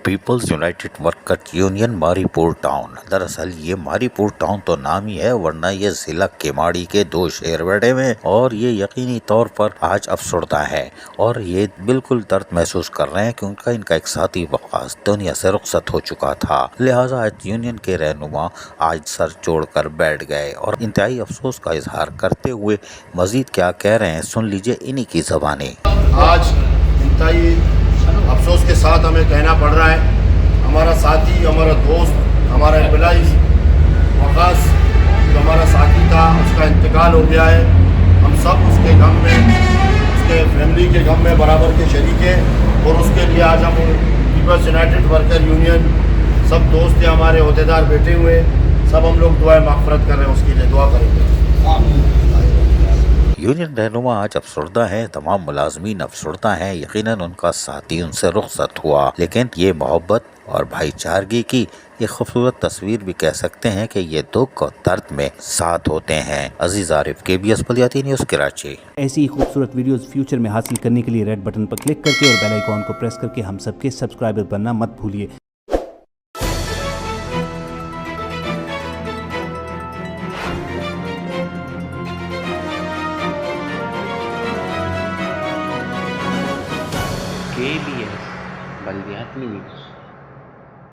Peoples united workers union Maripur town. दरअसल ये Mauripur town तो नाम ही है, वरना ये जिला केमाड़ी के 2 शहर बटे में, और ये यकीनी तौर पर आज अफसरदा है और ये बिल्कुल दर्द महसूस कर रहे हैं क्योंकि इनका एक साथी वकास दुनिया से रुखसत हो चुका था। लिहाजा आज यूनियन के रहनुमा आज सर जोड़कर बैठ गए और इंतहाई अफसोस का इजहार करते हुए मजीद क्या कह रहे हैं सुन लीजिए इन्हीं की ज़बानी। आज इंतहाई अफसोस के साथ हमें कहना पड़ रहा है, हमारा साथी, हमारा दोस्त, हमारा एम्प्लॉय वकास जो हमारा साथी था उसका इंतकाल हो गया है। हम सब उसके गम में, उसके फैमिली के गम में बराबर के शरीक हैं और उसके लिए आज हम पीपल्स यूनाइटेड वर्कर यूनियन सब दोस्त या हमारे अहदेदार बैठे हुए सब हम लोग दुआ माफ़रत कर रहे हैं, उसके लिए दुआ करेंगे। यूनियन रहनुमा आज अफसरदा है, तमाम मुलाजमीन अफसरदा हैं। यकीनन उनका साथी उनसे रुखसत हुआ, लेकिन ये मोहब्बत और भाईचारगी की ये खूबसूरत तस्वीर भी कह सकते हैं कि ये दुख और दर्द में साथ होते हैं। अजीज आरिफ, KBS बलियाती न्यूज़, कराची। ऐसी ही खूबसूरत वीडियोस फ्यूचर में हासिल करने के लिए रेड बटन पर क्लिक करके और बेल आइकॉन को प्रेस करके हम सबके सब्सक्राइबर बनना मत भूलिए। KBS बलियाती न्यूज़।